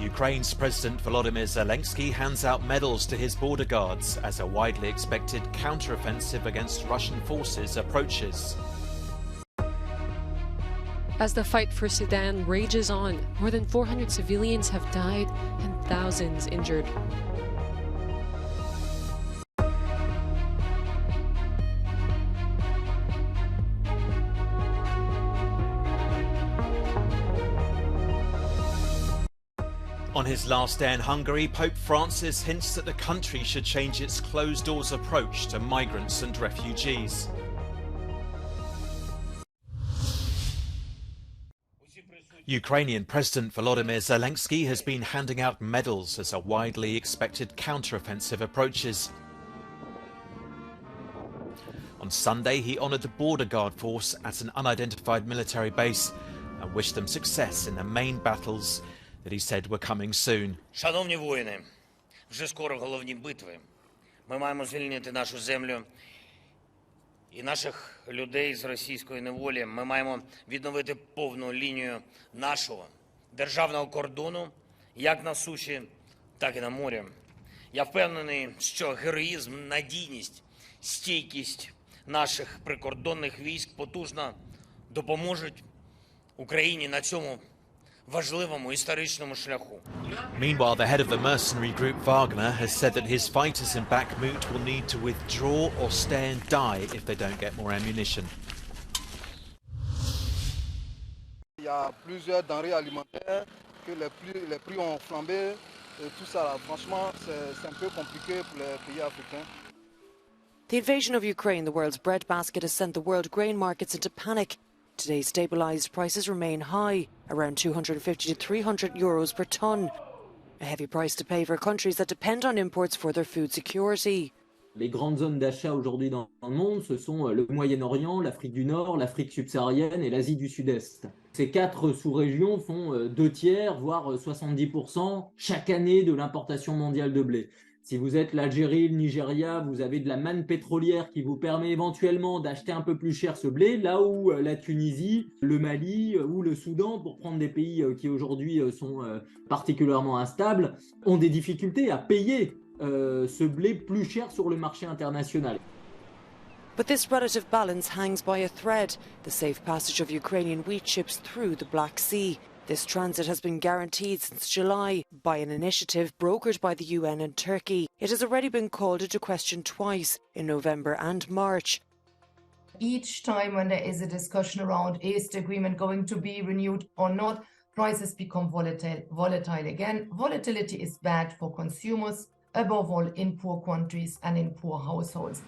Ukraine's President Volodymyr Zelensky hands out medals to his border guards as a widely expected counter-offensive against Russian forces approaches. As the fight for Sudan rages on, more than 400 civilians have died and thousands injured. On his last day in Hungary, Pope Francis hints that the country should change its closed-doors approach to migrants and refugees. Ukrainian President Volodymyr Zelensky has been handing out medals as a widely expected counter-offensive approaches. On Sunday, he honoured the border guard force at an unidentified military base and wished them success in the main battles that he said were coming soon. Шановні воїни, вже скоро головні битви. Ми маємо звільнити нашу землю і наших людей з російської неволі. Ми маємо відновити повну лінію нашого державного кордону, як на суші, так і на морі. Я впевнений, що героїзм, надійність, стійкість наших прикордонних військ потужно допоможуть Україні на цьому важливому історичному шляху. Meanwhile, the head of the mercenary group Wagner has said that his fighters in Bakhmut will need to withdraw or stay and die if they don't get more ammunition. Il y a plusieurs denrées alimentaires que les prix ont flambé et tout ça. Franchement, c'est un peu compliqué pour les pays africains. The invasion of Ukraine, the world's breadbasket, has sent the world grain markets into panic. Today's stabilised prices remain high, around 250 to 300 euros per tonne. A heavy price to pay for countries that depend on imports for their food security. Les grandes zones d'achat aujourd'hui dans le monde, ce sont le Moyen-Orient, l'Afrique du Nord, l'Afrique subsaharienne et l'Asie du Sud-Est. Ces quatre sous-régions font 2/3, voire 70% chaque année de l'importation mondiale de blé. Si vous êtes l'Algérie, le Nigeria, vous avez de la manne pétrolière qui vous permet éventuellement d'acheter un peu plus cher ce blé, là où la Tunisie, le Mali ou le Soudan, pour prendre des pays qui aujourd'hui sont particulièrement instables, ont des difficultés à payer ce blé plus cher sur le marché international. But this relative balance hangs by a thread, the safe passage of Ukrainian wheat ships through the Black Sea. This transit has been guaranteed since July by an initiative brokered by the UN and Turkey. It has already been called into question twice, in November and March. Each time when there is a discussion around is the agreement going to be renewed or not, prices become volatile again. Volatility is bad for consumers, above all in poor countries and in poor households.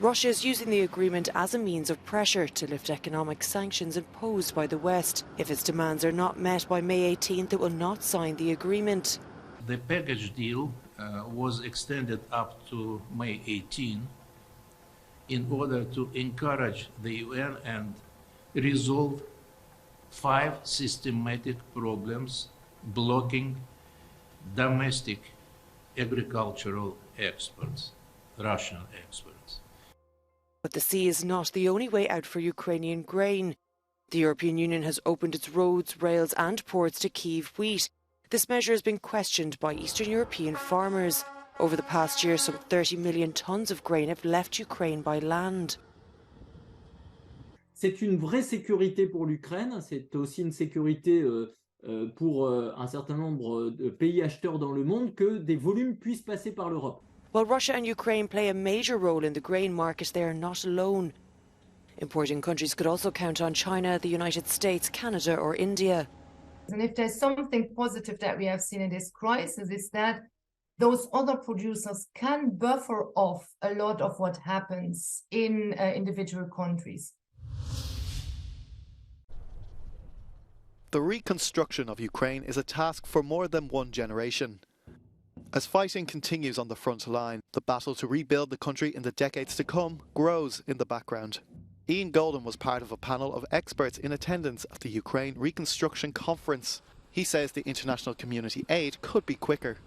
Russia is using the agreement as a means of pressure to lift economic sanctions imposed by the West. If its demands are not met by May 18th, it will not sign the agreement. The package deal was extended up to May 18 in order to encourage the UN and resolve 5 systematic problems blocking domestic agricultural exports, Russian exports. But the sea is not the only way out for Ukrainian grain. The European Union has opened its roads, rails and ports to Kyiv wheat. This measure has been questioned by Eastern European farmers. Over the past year, some 30 million tonnes of grain have left Ukraine by land. C'est une vraie sécurité pour l'Ukraine, c'est aussi une sécurité pour un certain nombre de pays acheteurs dans le monde que des volumes puissent passer par l'Europe. While Russia and Ukraine play a major role in the grain market, they are not alone. Importing countries could also count on China, the United States, Canada or India. And if there's something positive that we have seen in this crisis, is that those other producers can buffer off a lot of what happens in individual countries. The reconstruction of Ukraine is a task for more than one generation. As fighting continues on the front line, the battle to rebuild the country in the decades to come grows in the background. Ian Golden was part of a panel of experts in attendance at the Ukraine Reconstruction Conference. He says the international community aid could be quicker.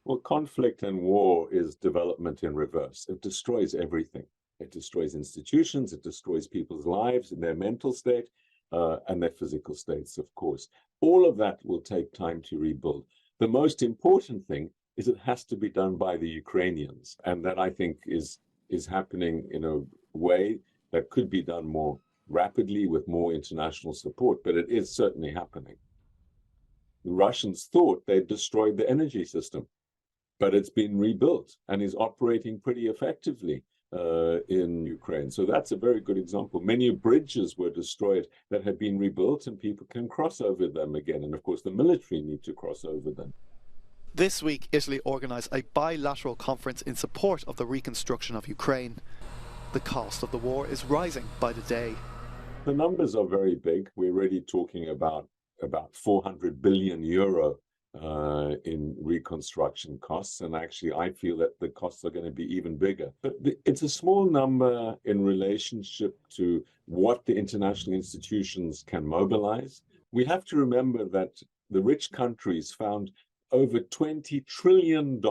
Well, conflict and war is development in reverse. It destroys everything. It destroys institutions, it destroys people's lives and their mental state and their physical states, of course. All of that will take time to rebuild. The most important thing is it has to be done by the Ukrainians. And that, I think, is happening in a way that could be done more rapidly with more international support, but it is certainly happening. The Russians thought they'd destroyed the energy system, but it's been rebuilt and is operating pretty effectively in Ukraine. So that's a very good example. Many bridges were destroyed that have been rebuilt, and people can cross over them again. And of course, the military need to cross over them. This week, Italy organised a bilateral conference in support of the reconstruction of Ukraine. The cost of the war is rising by the day. The numbers are very big. We're already talking about 400 billion euro in reconstruction costs. And actually, I feel that the costs are going to be even bigger. But it's a small number in relationship to what the international institutions can mobilize. We have to remember that the rich countries found over $20 trillion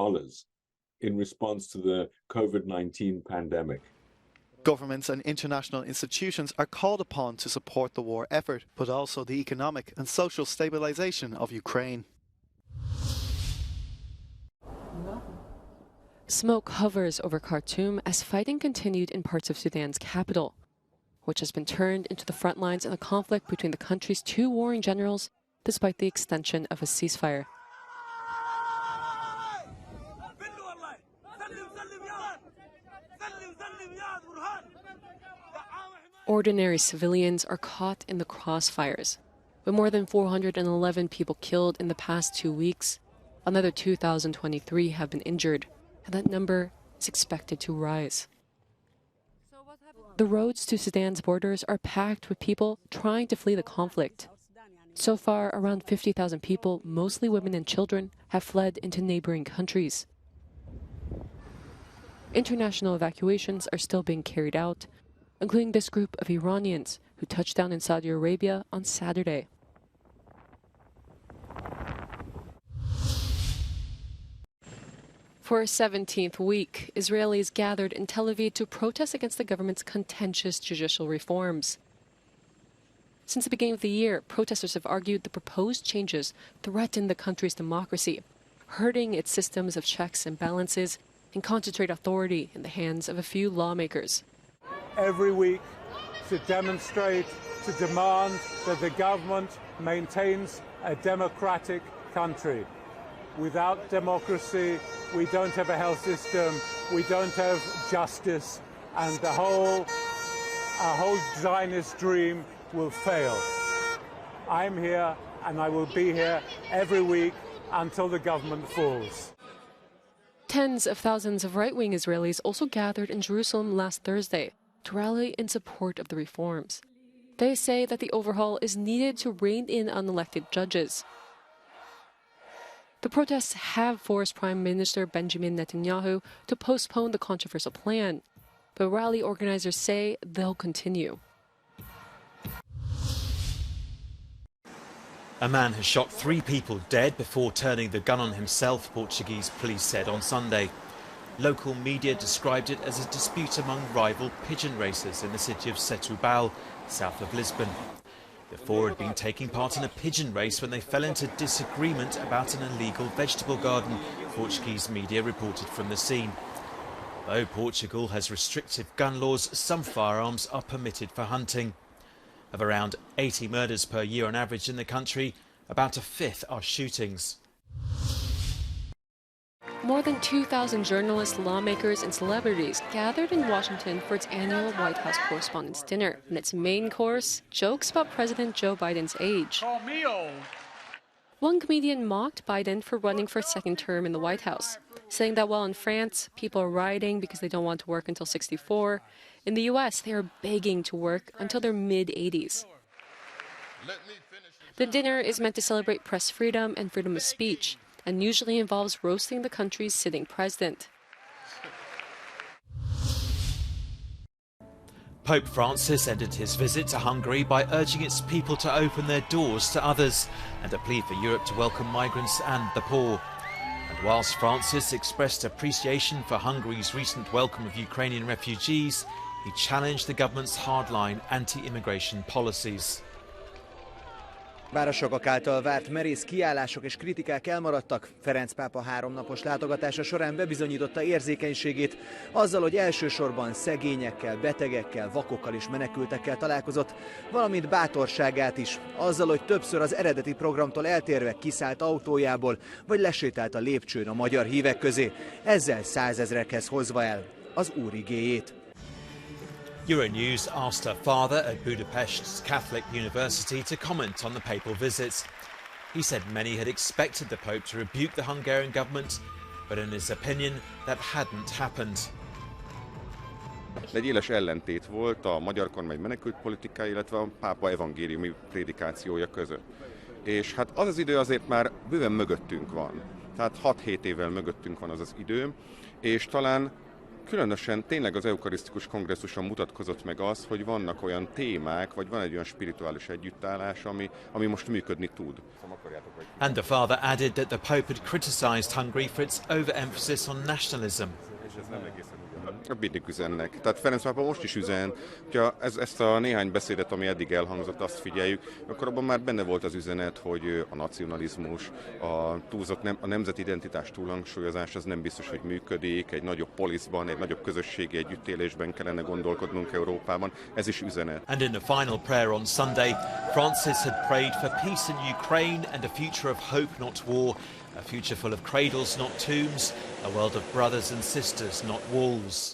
in response to the COVID-19 pandemic. Governments and international institutions are called upon to support the war effort, but also the economic and social stabilization of Ukraine. Smoke hovers over Khartoum as fighting continued in parts of Sudan's capital, which has been turned into the front lines in a conflict between the country's two warring generals, despite the extension of a ceasefire. Ordinary civilians are caught in the crossfires. With more than 411 people killed in the past 2 weeks, another 2,023 have been injured, and that number is expected to rise. The roads to Sudan's borders are packed with people trying to flee the conflict. So far, around 50,000 people, mostly women and children, have fled into neighboring countries. International evacuations are still being carried out, including this group of Iranians who touched down in Saudi Arabia on Saturday. For a 17th week, Israelis gathered in Tel Aviv to protest against the government's contentious judicial reforms. Since the beginning of the year, protesters have argued the proposed changes threaten the country's democracy, hurting its systems of checks and balances, and concentrate authority in the hands of a few lawmakers. Every week to demonstrate, to demand that the government maintains a democratic country. Without democracy, we don't have a health system, we don't have justice, and our whole Zionist dream will fail. I'm here, and I will be here every week until the government falls. Tens of thousands of right-wing Israelis also gathered in Jerusalem last Thursday to rally in support of the reforms. They say that the overhaul is needed to rein in unelected judges. The protests have forced Prime Minister Benjamin Netanyahu to postpone the controversial plan, but rally organizers say they'll continue. A man has shot 3 people dead before turning the gun on himself, Portuguese police said on Sunday. Local media described it as a dispute among rival pigeon racers in the city of Setúbal, south of Lisbon. The 4 had been taking part in a pigeon race when they fell into disagreement about an illegal vegetable garden, Portuguese media reported from the scene. Though Portugal has restrictive gun laws, some firearms are permitted for hunting. Of around 80 murders per year on average in the country, about a fifth are shootings. More than 2,000 journalists, lawmakers and celebrities gathered in Washington for its annual White House Correspondence Dinner. And its main course, jokes about President Joe Biden's age. Call me old. One comedian mocked Biden for running for a second term in the White House, saying that while in France, people are rioting because they don't want to work until 64, in the U.S., they are begging to work until their mid-80s. The dinner is meant to celebrate press freedom and freedom of speech, and usually involves roasting the country's sitting president. Pope Francis ended his visit to Hungary by urging its people to open their doors to others and a plea for Europe to welcome migrants and the poor. And whilst Francis expressed appreciation for Hungary's recent welcome of Ukrainian refugees, he challenged the government's hardline anti-immigration policies. Bár a sokak által várt merész kiállások és kritikák elmaradtak, Ferenc pápa 3 napos látogatása során bebizonyította érzékenységét azzal, hogy elsősorban szegényekkel, betegekkel, vakokkal és menekültekkel találkozott, valamint bátorságát is, azzal, hogy többször az eredeti programtól eltérve kiszállt autójából, vagy lesétált a lépcsőn a magyar hívek közé, ezzel százezrekhez hozva el az Úr igéjét. Euronews asked her father at Budapest's Catholic University to comment on the papal visits. He said many had expected the Pope to rebuke the Hungarian government, but in his opinion that hadn't happened. Egy éles ellentét volt a magyar kormány menekültpolitikája, illetve a pápa evangéliumi prédikációja között. És hát az az idő azért már bőven mögöttünk van. Tehát 6-7 évvel mögöttünk van az az idő, és talán különösen tényleg az eukarisztikus kongresszuson mutatkozott meg az, hogy vannak olyan témák, vagy van egy olyan spirituális együttállás, ami most működni tud. And the father added that the Pope had criticised Hungary for its overemphasis on nationalism. Mindig üzennek. Tehát Ferenc pápa most is üzen, hogyha ezt a néhány beszédet, ami eddig elhangzott, azt figyeljük, akkor abban már benne volt az üzenet, hogy a nacionalizmus, a nemzeti identitás túlhangsúlyozás, az nem biztos, hogy működik, egy nagyobb poliszban, egy nagyobb közösségi együttélésben kellene gondolkodnunk Európában, ez is üzenet. And in a final prayer on Sunday, Francis had prayed for peace in Ukraine and a future of hope, not war. A future full of cradles, not tombs, a world of brothers and sisters, not walls.